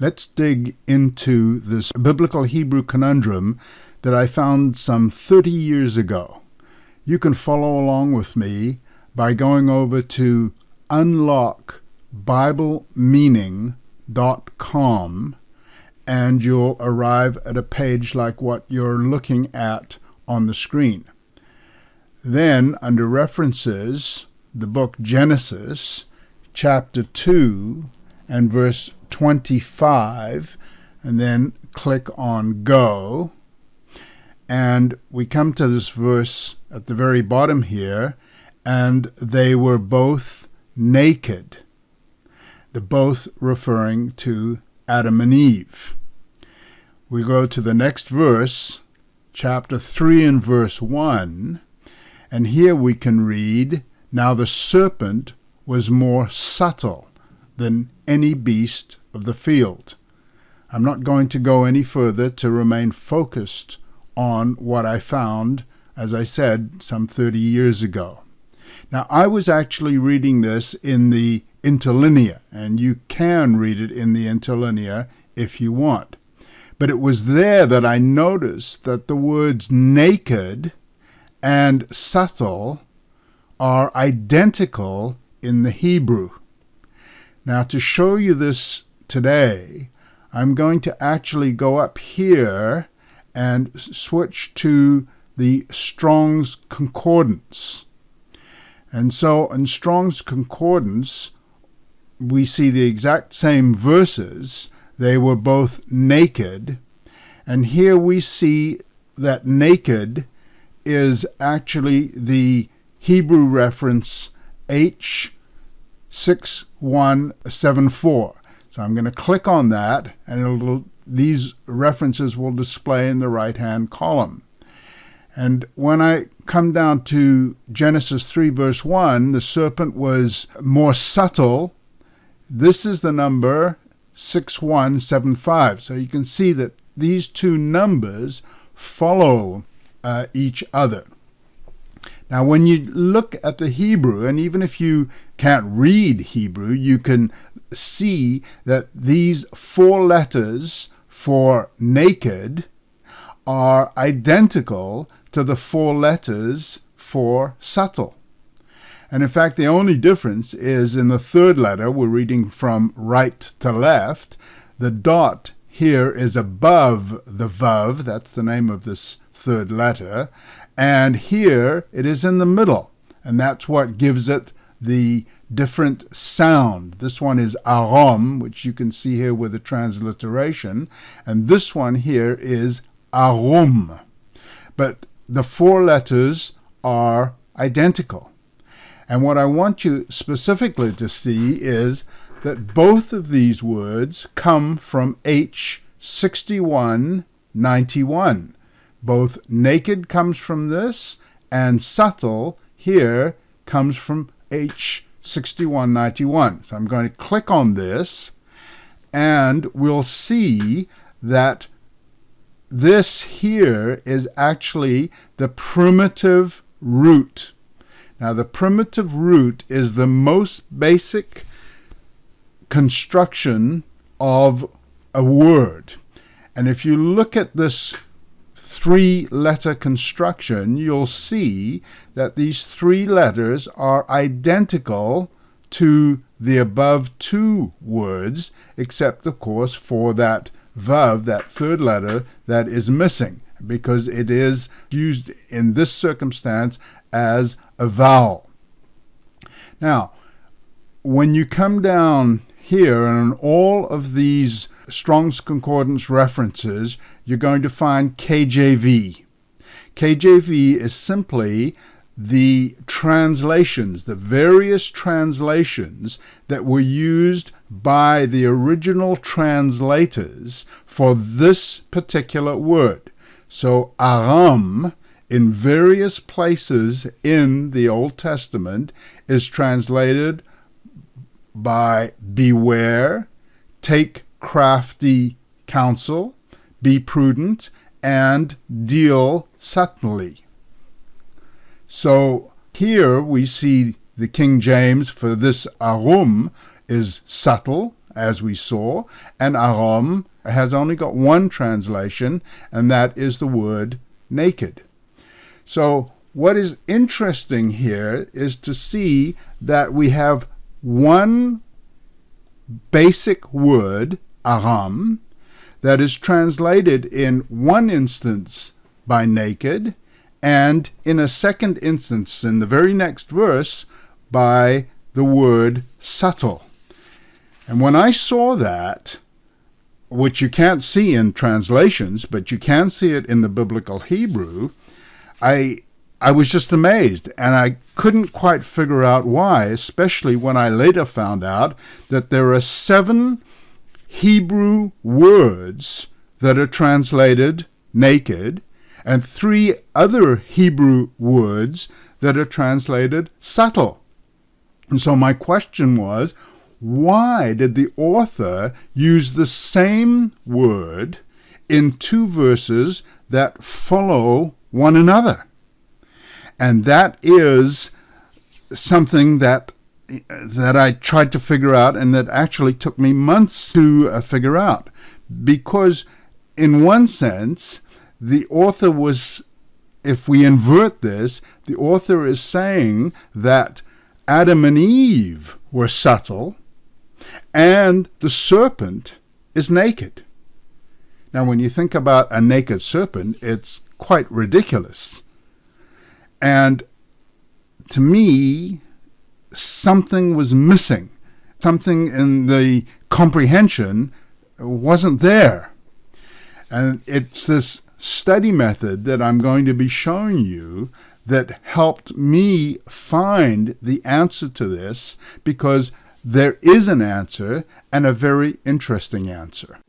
Let's dig into this biblical Hebrew conundrum that I found some 30 years ago. You can follow along with me by going over to unlockbiblemeaning.com, and you'll arrive at a page like what you're looking at on the screen. Then, under References, the book Genesis, chapter 2, and verse 25, and then click on Go. And we come to this verse at the very bottom here, and they were both naked. The both referring to Adam and Eve. We go to the next verse, chapter 3 and verse 1, and here we can read, "Now the serpent was more subtle than any beast of the field." I'm not going to go any further to remain focused on what I found, as I said, some 30 years ago. Now, I was actually reading this in the interlinear, and you can read it in the interlinear if you want. But it was there that I noticed that the words naked and subtle are identical in the Hebrew. Now, to show you this today, I'm going to actually go up here and switch to the Strong's Concordance. And so in Strong's Concordance, we see the exact same verses. They were both naked. And here we see that naked is actually the Hebrew reference H6174. So I'm going to click on that, and these references will display in the right-hand column. And when I come down to Genesis 3 verse 1, the serpent was more subtle. This is the number 6175. So you can see that these two numbers follow each other. Now, when you look at the Hebrew, and even if you can't read Hebrew, you can see that these four letters for naked are identical to the four letters for subtle. And in fact, the only difference is in the third letter. We're reading from right to left. The dot here is above the vav. That's the name of this third letter. And here it is in the middle. And that's what gives it the different sound. This one is arom, which you can see here with the transliteration. And this one here is arum. But the four letters are identical. And what I want you specifically to see is that both of these words come from H6191. Both naked comes from this, and subtle here comes from H6191. So I'm going to click on this, and we'll see that this here is actually the primitive root. Now, the primitive root is the most basic construction of a word. And if you look at this three-letter construction, you'll see that these three letters are identical to the above two words, except, of course, for that vav, that third letter, that is missing, because it is used in this circumstance as a vowel. Now, when you come down here, and in all of these Strong's Concordance references, you're going to find KJV. KJV is simply the translations, the various translations that were used by the original translators for this particular word. So Aram, in various places in the Old Testament, is translated by beware, take crafty counsel, be prudent, and deal subtly. So here we see the King James for this arum is subtle, as we saw, and arom has only got one translation, and that is the word naked. So what is interesting here is to see that we have one basic word, aram, that is translated in one instance by naked, and in a second instance, in the very next verse, by the word subtle. And when I saw that, which you can't see in translations, but you can see it in the biblical Hebrew, I was just amazed, and I couldn't quite figure out why, especially when I later found out that there are 7 Hebrew words that are translated naked, and 3 other Hebrew words that are translated subtle. And so my question was, why did the author use the same word in 2 verses that follow one another? And that is something that I tried to figure out, and that actually took me months to figure out. Because in one sense, the author was, if we invert this, the author is saying that Adam and Eve were subtle, and the serpent is naked. Now, when you think about a naked serpent, it's quite ridiculous. And to me, something was missing. Something in the comprehension wasn't there. And it's this study method that I'm going to be showing you that helped me find the answer to this, because there is an answer, and a very interesting answer.